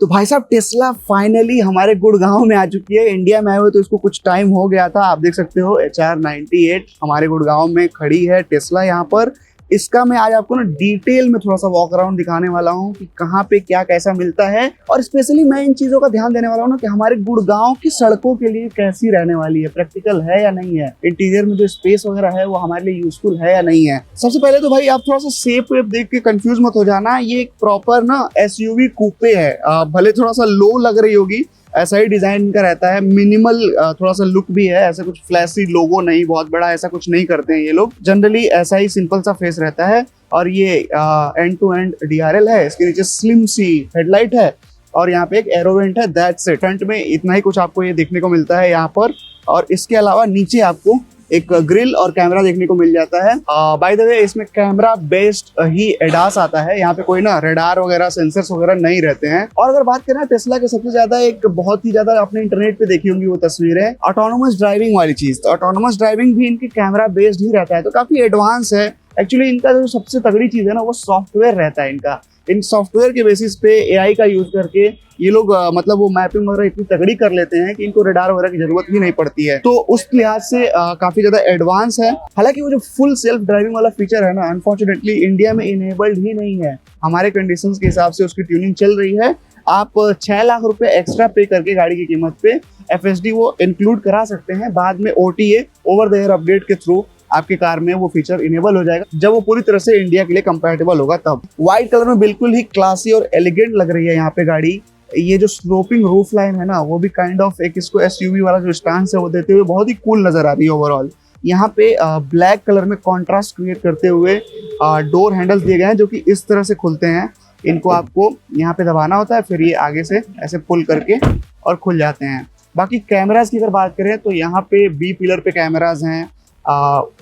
तो भाई साहब टेस्ला फाइनली हमारे गुड़गांव में आ चुकी है। इंडिया में आए हुए तो इसको कुछ टाइम हो गया था। आप देख सकते हो HR98 हमारे गुड़गांव में खड़ी है टेस्ला यहाँ पर। इसका मैं आज आपको ना डिटेल में थोड़ा सा वॉक अराउंड दिखाने वाला हूँ कि कहाँ पे क्या कैसा मिलता है, और स्पेशली मैं इन चीजों का ध्यान देने वाला हूँ ना कि हमारे गुड़गांव की सड़कों के लिए कैसी रहने वाली है, प्रैक्टिकल है या नहीं है, इंटीरियर में जो स्पेस वगैरह है वो हमारे लिए यूजफुल है या नहीं है। सबसे पहले तो भाई आप थोड़ा सा शेप वेप देख के कंफ्यूज मत हो जाना। ये एक प्रॉपर ना SUV कूपे है। भले थोड़ा सा लो लग रही होगी, ऐसा ही डिजाइन का रहता है। मिनिमल थोड़ा सा लुक भी है, ऐसा कुछ फ्लैशी लोगो नहीं, बहुत बड़ा ऐसा कुछ नहीं करते हैं ये लोग। जनरली ऐसा ही सिंपल सा फेस रहता है। और ये एंड टू एंड DRL है। इसके नीचे स्लिम सी हेडलाइट है और यहाँ पे एक एरोवेंट है। That's it. फ्रंट में इतना ही कुछ आपको ये देखने को मिलता है यहाँ पर। और इसके अलावा नीचे आपको एक ग्रिल और कैमरा देखने को मिल जाता है। बाय द वे इसमें कैमरा बेस्ड ही ADAS आता है। यहाँ पे कोई ना रेडार वगैरह सेंसर्स वगैरह नहीं रहते हैं। और अगर बात करें टेस्ला के सबसे ज्यादा एक बहुत ही ज्यादा आपने इंटरनेट पे देखी होंगी वो तस्वीरें, ऑटोनोमस ड्राइविंग वाली चीज। तो ऑटोनोमस ड्राइविंग भी इनकी कैमरा बेस्ड ही रहता है, तो काफी एडवांस है। एक्चुअली इनका जो सबसे तगड़ी चीज है ना वो सॉफ्टवेयर रहता है इनका। इन सॉफ्टवेयर के बेसिस पे AI का यूज करके ये लोग मतलब वो मैपिंग वगैरह इतनी तगड़ी कर लेते हैं कि इनको रडार वगैरह की जरूरत ही नहीं पड़ती है। तो उस लिहाज से काफी ज्यादा एडवांस है। हालांकि वो जो फुल सेल्फ ड्राइविंग वाला फीचर है ना, अनफॉर्चुनेटली इंडिया में इनेबल्ड ही नहीं है। हमारे कंडीशंस के हिसाब से उसकी ट्यूनिंग चल रही है। आप 6 लाख रुपए एक्स्ट्रा पे करके गाड़ी की कीमत पे FSD वो इंक्लूड करा सकते हैं। बाद में OTA over the air update के थ्रू आपके कार में वो फीचर इनेबल हो जाएगा जब वो पूरी तरह से इंडिया के लिए कंपैटिबल होगा तब। व्हाइट कलर में बिल्कुल ही क्लासी और एलिगेंट लग रही है यहाँ पे गाड़ी। ये जो स्लोपिंग रूफ लाइन है ना वो भी काइंड ऑफ एक इसको SUV वाला जो स्टांस है वो देते हुए बहुत ही कूल नजर आ रही है ओवरऑल। यहाँ पे ब्लैक कलर में कॉन्ट्रास्ट क्रिएट करते हुए डोर हैंडल्स दिए गए हैं जो कि इस तरह से खुलते हैं। इनको आपको यहाँ पे दबाना होता है, फिर ये आगे से ऐसे पुल करके और खुल जाते हैं। बाकी कैमराज की अगर बात करें तो यहाँ पे B पिलर पे कैमराज हैं।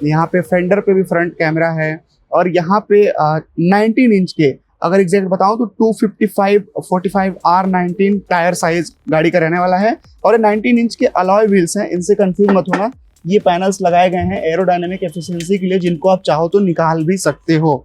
यहाँ पे फेंडर पे भी फ्रंट कैमरा है। और यहाँ पे 19 इंच के अगर एग्जैक्ट बताऊं तो 255/45 R19 टायर साइज गाड़ी का रहने वाला है। और 19 इंच के अलॉय व्हील्स हैं, इनसे कंफ्यूज मत होना। ये पैनल्स लगाए गए हैं एरोडायनेमिक एफिशिएंसी के लिए, जिनको आप चाहो तो निकाल भी सकते हो।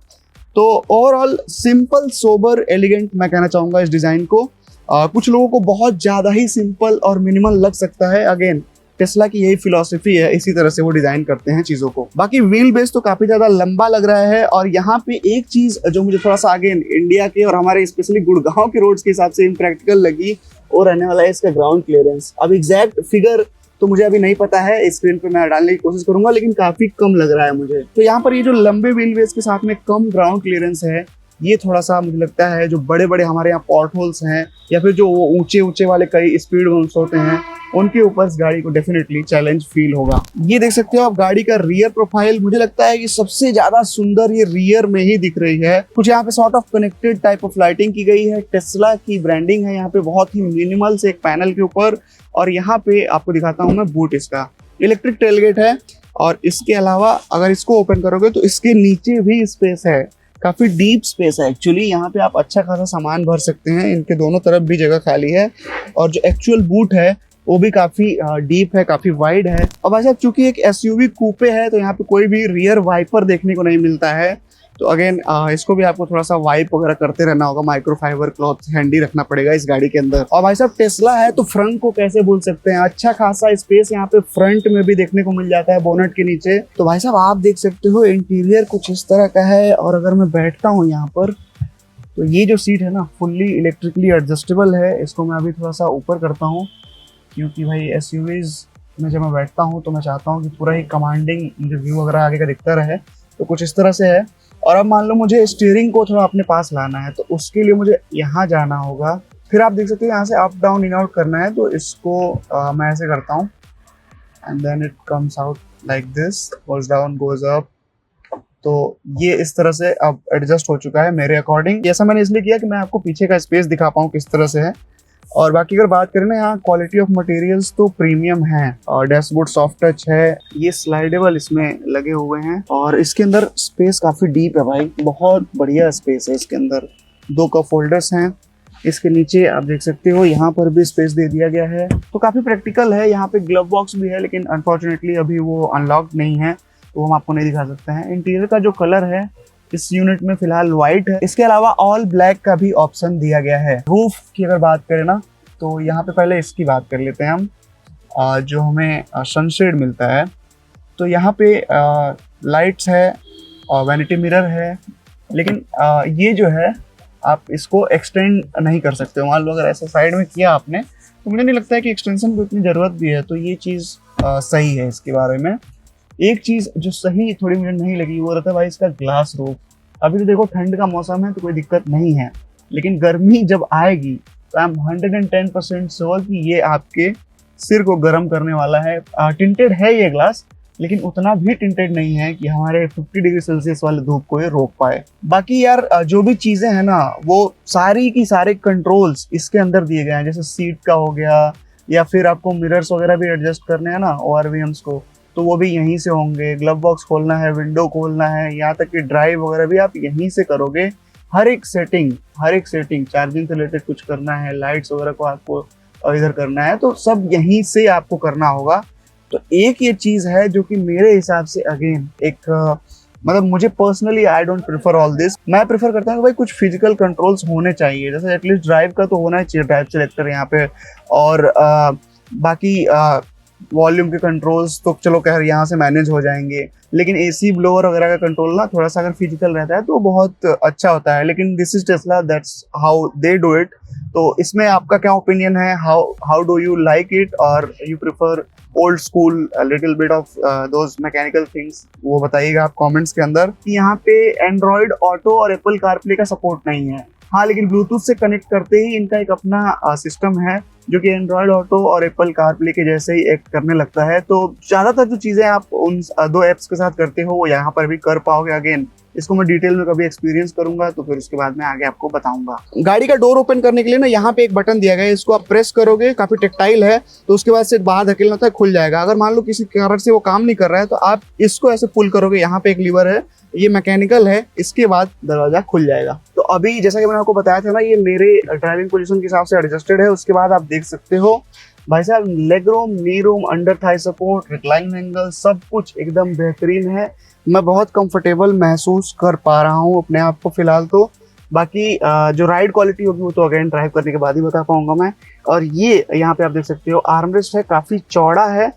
तो ओवरऑल सिंपल सोबर एलिगेंट मैं कहना चाहूंगा इस डिजाइन को। कुछ लोगों को बहुत ज्यादा ही सिंपल और मिनिमल लग सकता है। अगेन टेस्ला की यही फिलॉसफी है, इसी तरह से वो डिजाइन करते हैं चीजों को। बाकी व्हील बेस तो काफी ज्यादा लंबा लग रहा है। और यहाँ पे एक चीज जो मुझे थोड़ा सा अगेन इंडिया के और हमारे स्पेशली गुड़गांव के रोड्स के हिसाब से इम्प्रैक्टिकल लगी, वो रहने वाला है इसका ग्राउंड क्लियरेंस। अब एग्जैक्ट फिगर तो मुझे अभी नहीं पता है, स्क्रीन पे मैं डालने की कोशिश करूंगा, लेकिन काफी कम लग रहा है मुझे। तो यहाँ पर ये जो लंबे व्हील बेस के साथ में कम ग्राउंड क्लियरेंस है, ये थोड़ा सा मुझे लगता है जो बड़े बड़े हमारे यहाँ पॉट होल्स हैं या फिर जो वो ऊंचे ऊंचे वाले कई स्पीड बम्प्स होते हैं, उनके ऊपर इस गाड़ी को डेफिनेटली चैलेंज फील होगा। ये देख सकते हो आप गाड़ी का रियर प्रोफाइल। मुझे लगता है कि सबसे ज्यादा सुंदर ये रियर में ही दिख रही है। कुछ यहाँ पे sort of connected type of lighting की गई है। टेस्ला की ब्रांडिंग है यहाँ पे बहुत ही मिनिमल से एक पैनल के ऊपर। और यहाँ पे आपको दिखाता हूँ मैं बूट, इसका इलेक्ट्रिक टेलगेट है। और इसके अलावा अगर इसको ओपन करोगे तो इसके नीचे भी स्पेस है, काफी डीप स्पेस है एक्चुअली। यहाँ पे आप अच्छा खासा सामान भर सकते हैं। इनके दोनों तरफ भी जगह खाली है। और जो एक्चुअल बूट है वो भी काफी डीप है, काफी वाइड है। और भाई साहब चूंकि एक SUV कूपे है तो यहाँ पे कोई भी रियर वाइपर देखने को नहीं मिलता है। तो अगेन इसको भी आपको थोड़ा सा वाइप वगैरह करते रहना होगा। माइक्रोफाइबर क्लॉथ हैंडी रखना पड़ेगा इस गाड़ी के अंदर। और भाई साहब टेस्ला है तो फ्रंट को कैसे भूल सकते हैं। अच्छा खासा स्पेस यहाँ पे फ्रंट में भी देखने को मिल जाता है बोनट के नीचे। तो भाई साहब आप देख सकते हो इंटीरियर कुछ इस तरह का है। और अगर मैं बैठता हूँ यहाँ पर तो ये जो सीट है ना फुल्ली इलेक्ट्रिकली एडजस्टेबल है। इसको मैं अभी थोड़ा सा ऊपर करता हूँ क्योंकि भाई SUVs में जब मैं बैठता हूँ तो मैं चाहता हूँ कि पूरा ही कमांडिंग जो व्यू वगैरह आगे का दिखता रहे। तो कुछ इस तरह से है। और अब मान लो मुझे स्टीयरिंग को थोड़ा अपने पास लाना है तो उसके लिए मुझे यहाँ जाना होगा। फिर आप देख सकते हो यहाँ से अप डाउन इन आउट करना है। तो इसको मैं ऐसे करता हूँ and then it comes out like this, goes down goes up. तो ये इस तरह से अब एडजस्ट हो चुका है मेरे अकॉर्डिंग। ऐसा मैंने इसलिए किया कि मैं आपको पीछे का स्पेस दिखा पाऊँ किस तरह से है। और बाकी अगर बात करें ना यहाँ क्वालिटी ऑफ मटेरियल्स तो प्रीमियम है। और डैशबोर्ड सॉफ्ट टच है, ये स्लाइडेबल इसमें लगे हुए हैं। और इसके अंदर स्पेस काफी डीप है भाई, बहुत बढ़िया स्पेस है इसके अंदर। 2 कप होल्डर्स हैं। इसके नीचे आप देख सकते हो यहाँ पर भी स्पेस दे दिया गया है। तो काफी प्रैक्टिकल है। यहाँ पे ग्लव बॉक्स भी है लेकिन अनफॉर्चुनेटली अभी वो अनलॉक्ड नहीं है तो हम आपको नहीं दिखा सकते हैं। इंटीरियर का जो कलर है इस यूनिट में फिलहाल व्हाइट है। इसके अलावा ऑल ब्लैक का भी ऑप्शन दिया गया है। रूफ की अगर बात करें ना, तो यहाँ पे पहले इसकी बात कर लेते हैं हम। जो हमें सनशेड मिलता है, तो यहाँ पे लाइट्स है और वैनिटी मिरर है, लेकिन ये जो है आप इसको एक्सटेंड नहीं कर सकते हो। मान लो अगर ऐसा साइड में किया आपने, तो मुझे नहीं लगता है कि एक्सटेंशन को इतनी ज़रूरत भी है। तो ये चीज़ सही है इसके बारे में। एक चीज़ जो सही थोड़ी मुझे नहीं लगी वो रहता है भाई इसका ग्लास रूफ। अभी तो देखो ठंड का मौसम है तो कोई दिक्कत नहीं है, लेकिन गर्मी जब आएगी तो आई एम 110% श्योर कि ये आपके सिर को गर्म करने वाला है। टिंटेड है ये ग्लास, लेकिन उतना भी टिंटेड नहीं है कि हमारे 50 डिग्री सेल्सियस वाले धूप को ये रोक पाए। बाकी यार जो भी चीज़ें हैं ना, वो सारी की सारे कंट्रोल्स इसके अंदर दिए गए हैं। जैसे सीट का हो गया, या फिर आपको मिरर्स वगैरह भी एडजस्ट करने हैं ना ORVMs को, तो वो भी यहीं से होंगे। ग्लव बॉक्स खोलना है, विंडो खोलना है, यहाँ तक कि ड्राइव वगैरह भी आप यहीं से करोगे। हर एक सेटिंग चार्जिंग से रिलेटेड कुछ करना है, लाइट्स वगैरह को आपको इधर करना है, तो सब यहीं से आपको करना होगा। तो एक ये चीज़ है जो कि मेरे हिसाब से अगेन एक मतलब मुझे personally I don't prefer all this. मैं प्रेफर करता हूँ कि भाई कुछ फिजिकल कंट्रोल्स होने चाहिए। जैसे एटलीस्ट ड्राइव का तो होना ही चाहिए, ड्राइव सेलेक्टर यहाँ पे, और बाकी वॉल्यूम के कंट्रोल्स तो चलो खैर यहाँ से मैनेज हो जाएंगे, लेकिन AC ब्लोअर वगैरह का कंट्रोल ना थोड़ा सा अगर फिजिकल रहता है तो बहुत अच्छा होता है। लेकिन this is Tesla, that's how they do it. तो इसमें आपका क्या ओपिनियन है? How do you like it, और you prefer old school little bit of those mechanical things? वो बताइएगा आप कमेंट्स के अंदर। यहाँ पे एंड्रॉयड ऑटो और एप्पल कारप्ले का सपोर्ट नहीं है, हाँ, लेकिन ब्लूटूथ से कनेक्ट करते ही इनका एक अपना सिस्टम है जो कि एंड्रॉयड ऑटो और एप्पल कारप्ले के जैसे ही एक्ट करने लगता है। तो ज़्यादातर जो चीज़ें आप उन 2 ऐप्स के साथ करते हो वो यहाँ पर भी कर पाओगे। अगेन इसको मैं डिटेल में कभी एक्सपीरियंस करूंगा तो फिर उसके बाद में आगे आपको बताऊंगा। गाड़ी का डोर ओपन करने के लिए ना यहाँ पे एक बटन दिया गया है, इसको आप प्रेस करोगे, काफी टेक्टाइल है, तो उसके बाद से बाहर धकेलना होता है, खुल जाएगा। अगर मान लो किसी कारण से वो काम नहीं कर रहा है तो आप इसको ऐसे पुल करोगे, यहाँ पे एक लीवर है, ये मैकेनिकल है, इसके बाद दरवाजा खुल जाएगा। तो अभी जैसा कि मैंने आपको बताया था ना, ये मेरे ड्राइविंग पोजीशन के हिसाब से एडजस्टेड है। उसके बाद आप देख सकते हो भाई साहब, लेग रूम, नी room, under Thai support, recline angle, सब कुछ एकदम बेहतरीन है। मैं बहुत कंफर्टेबल महसूस कर पा रहा हूँ अपने आप को फिलहाल तो। बाकी जो राइड क्वालिटी होगी वो तो अगेन ड्राइव करने के बाद ही बता पाऊंगा मैं। और ये यहाँ पे आप देख सकते हो आर्मरेस्ट है, काफ़ी चौड़ा है।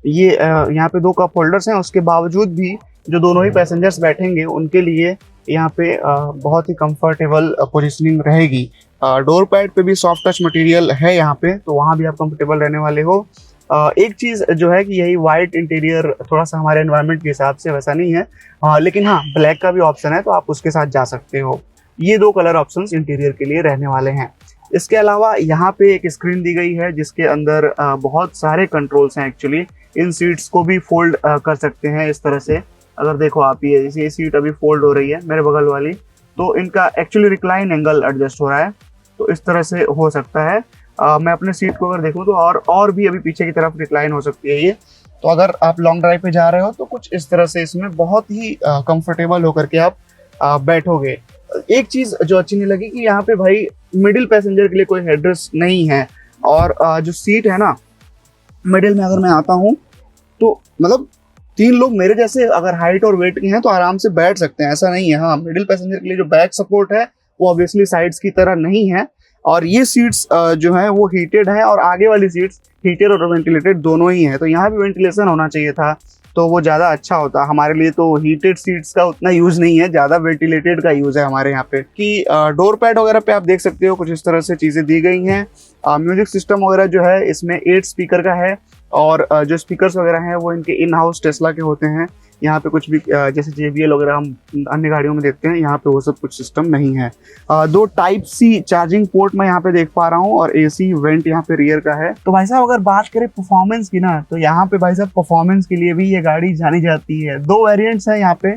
ये यहाँ पे 2 कप होल्डर्स हैं, उसके बावजूद भी जो दोनों ही पैसेंजर्स बैठेंगे उनके लिए यहाँ पे बहुत ही कंफर्टेबल पोजिशनिंग रहेगी। डोर पैड पे भी सॉफ्ट टच मटेरियल है यहाँ पे, तो वहाँ भी आप कंफर्टेबल रहने वाले हो। एक चीज़ जो है कि यही वाइट इंटीरियर थोड़ा सा हमारे एनवायरनमेंट के हिसाब से वैसा नहीं है, लेकिन हाँ ब्लैक का भी ऑप्शन है तो आप उसके साथ जा सकते हो। ये 2 कलर ऑप्शंस इंटीरियर के लिए रहने वाले हैं। इसके अलावा यहाँ पे एक स्क्रीन दी गई है जिसके अंदर बहुत सारे कंट्रोल्स हैं। एक्चुअली इन सीट्स को भी फोल्ड कर सकते हैं इस तरह से। अगर देखो आप, ये जैसे ये सीट अभी फोल्ड हो रही है मेरे बगल वाली, तो इनका एक्चुअली रिक्लाइन एंगल एडजस्ट हो रहा है, तो इस तरह से हो सकता है। मैं अपने सीट को अगर देखूं तो और भी अभी पीछे की तरफ रिक्लाइन हो सकती है ये। तो अगर आप लॉन्ग ड्राइव पे जा रहे हो तो कुछ इस तरह से इसमें बहुत ही कंफर्टेबल होकर के आप बैठोगे। एक चीज़ जो अच्छी नहीं लगी कि यहाँ पे भाई मिडिल पैसेंजर के लिए कोई हेडरेस्ट नहीं है, और जो सीट है ना मिडिल में अगर मैं आता हूँ तो मतलब 3 लोग मेरे जैसे अगर हाइट और वेट के हैं तो आराम से बैठ सकते हैं, ऐसा नहीं है। हाँ, मिडिल पैसेंजर के लिए जो बैक सपोर्ट है वो ऑब्वियसली साइड्स की तरह नहीं है, और ये सीट्स जो है वो हीटेड है, और आगे वाली सीट्स हीटेड और वेंटिलेटेड दोनों ही है। तो यहाँ भी वेंटिलेशन होना चाहिए था तो वो ज़्यादा अच्छा होता हमारे लिए। तो हीटेड सीट्स का उतना यूज़ नहीं है, ज़्यादा वेंटिलेटेड का यूज़ है हमारे यहाँ पे। कि डोर पैड वगैरह पे आप देख सकते हो कुछ इस तरह से चीज़ें दी गई हैं। म्यूजिक सिस्टम वगैरह जो है इसमें 8 स्पीकर का है, और जो स्पीकर्स वगैरह हैं वो इनके इन हाउस टेस्ला के होते हैं। यहाँ पे कुछ भी जैसे JBL वगैरह हम अन्य गाड़ियों में देखते हैं, यहाँ पे वो सब कुछ सिस्टम नहीं है। 2 Type-C चार्जिंग पोर्ट मैं यहाँ पे देख पा रहा हूँ, और AC वेंट यहाँ पे रियर का है। तो भाई साहब अगर बात करें परफॉर्मेंस की ना, तो यहाँ पे भाई साहब परफॉर्मेंस के लिए भी ये गाड़ी जानी जाती है। 2 वेरिएंट्स हैं यहाँ पे,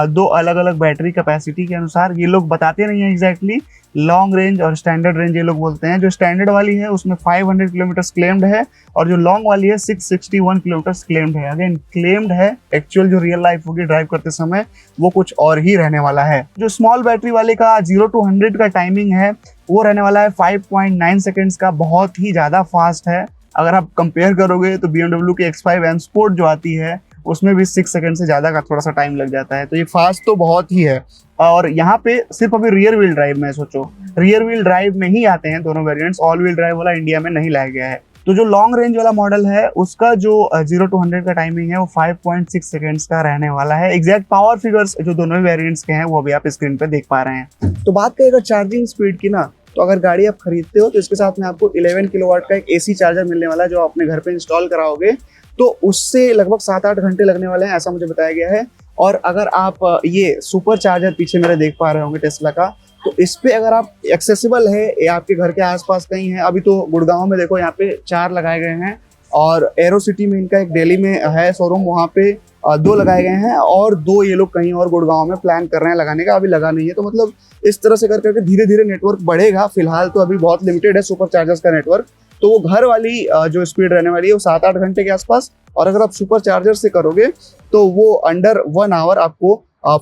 2 अलग अलग बैटरी कैपेसिटी के अनुसार। ये लोग बताते नहीं है एग्जैक्टली, लॉन्ग रेंज और स्टैंडर्ड रेंज ये लोग बोलते हैं। जो स्टैंडर्ड वाली है उसमें 500 किलोमीटर क्लेम्ड है, और जो लॉन्ग वाली है 661 किलोमीटर क्लेम्ड है। अगेन क्लेम्ड है, एक्चुअल जो रियल लाइफ होगी ड्राइव करते समय वो कुछ और ही रहने वाला है। जो स्मॉल बैटरी वाले का 0 to 100 का टाइमिंग है वो रहने वाला है 5.9 सेकेंड्स का, बहुत ही ज़्यादा फास्ट है। अगर आप कंपेयर करोगे तो BMW की X5 M Sport जो आती है उसमें भी 6 सेकंड से ज़्यादा का थोड़ा सा टाइम लग जाता है। तो ये फास्ट तो बहुत ही है। और यहाँ पे सिर्फ अभी रियर व्हील ड्राइव में सोचो, रियर व्हील ड्राइव में ही आते हैं दोनों वेरिएंट्स, ऑल व्हील ड्राइव वाला इंडिया में नहीं लाया गया है। तो जो लॉन्ग रेंज वाला मॉडल है उसका जो 0 to 100 का टाइमिंग है वो 5.6 सेकंड्स का रहने वाला है। एग्जैक्ट पावर फिगर्स जो दोनों वेरिएंट्स के हैं वो अभी आप स्क्रीन पे देख पा रहे हैं। तो बात करें अगर चार्जिंग स्पीड की ना, तो अगर गाड़ी आप खरीदते हो तो इसके साथ में आपको 11 किलोवाट का एक AC चार्जर मिलने वाला है, जो अपने घर पे इंस्टॉल कराओगे तो उससे लगभग 7-8 घंटे लगने वाले हैं, ऐसा मुझे बताया गया है। और अगर आप ये सुपर चार्जर पीछे मेरे देख पा रहे होंगे टेस्ला का, तो इस पे अगर आप एक्सेसिबल है या आपके घर के आसपास कहीं है, अभी तो गुड़गांव में देखो यहाँ पे 4 लगाए गए हैं, और एरो सिटी में इनका एक दिल्ली में है शोरूम, वहाँ पे 2 लगाए गए हैं, और 2 ये लोग कहीं और गुड़गांव में प्लान कर रहे हैं लगाने का, अभी लगा नहीं है। तो मतलब इस तरह से कर करके धीरे धीरे नेटवर्क बढ़ेगा। फिलहाल तो अभी बहुत लिमिटेड है सुपर चार्जर्स का नेटवर्क। तो वो घर वाली जो स्पीड रहने वाली है वो 7-8 घंटे के आसपास, और अगर आप सुपर चार्जर से करोगे तो वो अंडर 1 आवर आपको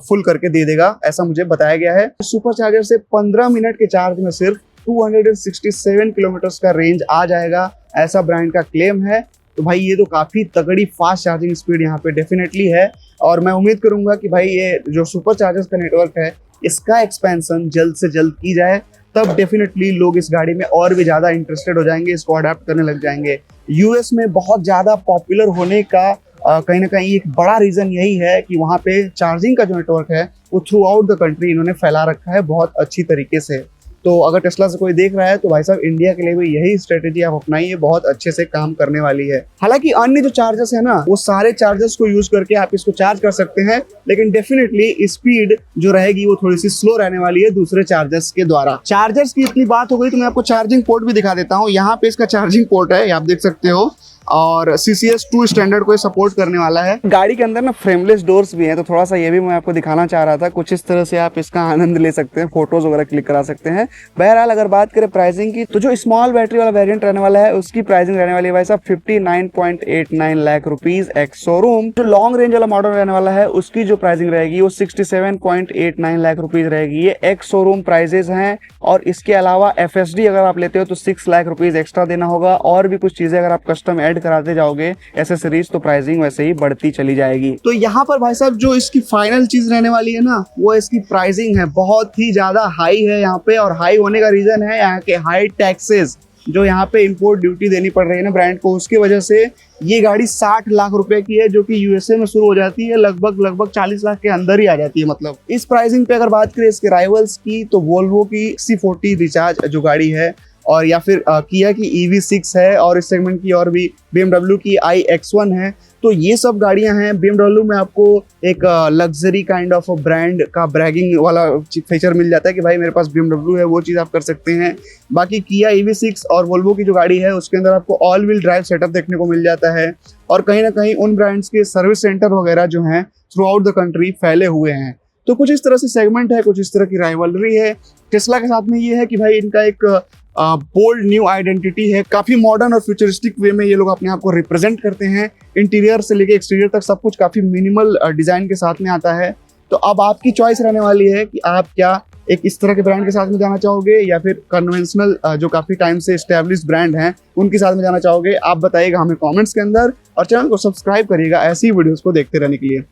फुल करके दे देगा, ऐसा मुझे बताया गया है। सुपर चार्जर से 15 मिनट के चार्ज में सिर्फ 267 किलोमीटर का रेंज आ जाएगा, ऐसा ब्रांड का क्लेम है। तो भाई ये तो काफी तगड़ी फास्ट चार्जिंग स्पीड यहाँ पे डेफिनेटली है, और मैं उम्मीद करूंगा कि भाई ये जो सुपर चार्जर्स का नेटवर्क है इसका एक्सपेंशन जल्द से जल्द की जाए, तब डेफिनेटली लोग इस गाड़ी में और भी ज्यादा इंटरेस्टेड हो जाएंगे, इसको अडेप्ट करने लग जाएंगे। यूएस में बहुत ज्यादा पॉपुलर होने का कहीं ना कहीं एक बड़ा रीजन यही है कि वहाँ पे चार्जिंग का जो नेटवर्क है वो थ्रू आउट द कंट्री इन्होंने फैला रखा है बहुत अच्छी तरीके से। तो अगर टेस्ला से कोई देख रहा है तो भाई साहब इंडिया के लिए भी यही स्ट्रेटेजी आप अपनाइए, बहुत अच्छे से काम करने वाली है। हालांकि अन्य जो चार्जर्स है ना वो सारे चार्जर्स को यूज करके आप इसको चार्ज कर सकते हैं, लेकिन डेफिनेटली स्पीड जो रहेगी वो थोड़ी सी स्लो रहने वाली है दूसरे चार्जर्स के द्वारा। चार्जर्स की इतनी बात हो गई तो मैं आपको चार्जिंग पोर्ट भी दिखा देता हूँ। यहाँ पे इसका चार्जिंग पोर्ट है, आप देख सकते हो, और CCS2 स्टैंडर्ड को सपोर्ट करने वाला है। गाड़ी के अंदर ना फ्रेमलेस डोर्स भी हैं, तो थोड़ा सा ये भी मैं आपको दिखाना चाह रहा था। कुछ इस तरह से आप इसका आनंद ले सकते हैं, फोटोज वगैरह क्लिक करा सकते हैं। बहरहाल अगर बात करें प्राइसिंग की, तो जो स्मॉल बैटरी वाला वेरिएंट रहने वाला है उसकी प्राइसिंग रहने वाली है भाई साहब 59.89 लाख रुपीज एक्स शोरूम। जो लॉन्ग रेंज वाला मॉडल रहने वाला है उसकी जो प्राइसिंग रहेगी वो 67.89 लाख रुपीज रहेगी। ये एक्स शोरूम प्राइजेस हैं, और इसके अलावा FSD अगर आप लेते हो तो 6 लाख रुपीज एक्स्ट्रा देना होगा, और भी कुछ चीजें अगर आप कस्टम ऐड कराते जाओगे एसेसरीज तो प्राइसिंग वैसे ही बढ़ती चली जाएगी। तो यहाँ पर भाई साहब जो इसकी फाइनल चीज रहने वाली है ना वो इसकी प्राइसिंग है, बहुत ही ज्यादा हाई है यहाँ पे, और हाई होने का रीजन है यहाँ के हाई टैक्सेस जो यहाँ पे इंपोर्ट ड्यूटी देनी पड़ रही है ना ब्रांड को, उसकी वजह से ये गाड़ी 60 लाख रुपए की है, जो कि यूएसए में शुरू हो जाती है लगभग 40 लाख के अंदर ही आ जाती है। मतलब इस प्राइसिंग पे अगर बात करें इसके राइवल्स की, तो वोल्वो की XC40 रिचार्ज जो गाड़ी है, और या फिर किया की EV6 है, और इस सेगमेंट की और भी BMW की iX1 है। तो ये सब गाड़ियां हैं। BMW में आपको एक लग्जरी काइंड ऑफ ब्रांड का ब्रैगिंग वाला फीचर मिल जाता है कि भाई मेरे पास BMW है, वो चीज़ आप कर सकते हैं। बाकी किया EV6 और वोल्वो की जो गाड़ी है उसके अंदर आपको ऑल व्हील ड्राइव सेटअप देखने को मिल जाता है, और कहीं ना कहीं उन ब्रांड्स के सर्विस सेंटर वगैरह जो हैं थ्रू आउट द कंट्री फैले हुए हैं। तो कुछ इस तरह से सेगमेंट है, कुछ इस तरह की राइवलरी है। टेस्ला के साथ में ये है कि भाई इनका एक बोल्ड न्यू आइडेंटिटी है, काफी मॉडर्न और फ्यूचरिस्टिक वे में ये लोग अपने आप को रिप्रेजेंट करते हैं। इंटीरियर से लेके एक्सटीरियर तक सब कुछ काफी मिनिमल डिजाइन के साथ में आता है। तो अब आपकी चॉइस रहने वाली है कि आप क्या एक इस तरह के ब्रांड के साथ में जाना चाहोगे, या फिर कन्वेंशनल जो काफी टाइम से एस्टेब्लिश ब्रांड हैं उनके साथ में जाना चाहोगे। आप बताइएगा हमें कमेंट्स के अंदर, और चैनल को सब्सक्राइब करिएगा ऐसी वीडियोस को देखते रहने के लिए।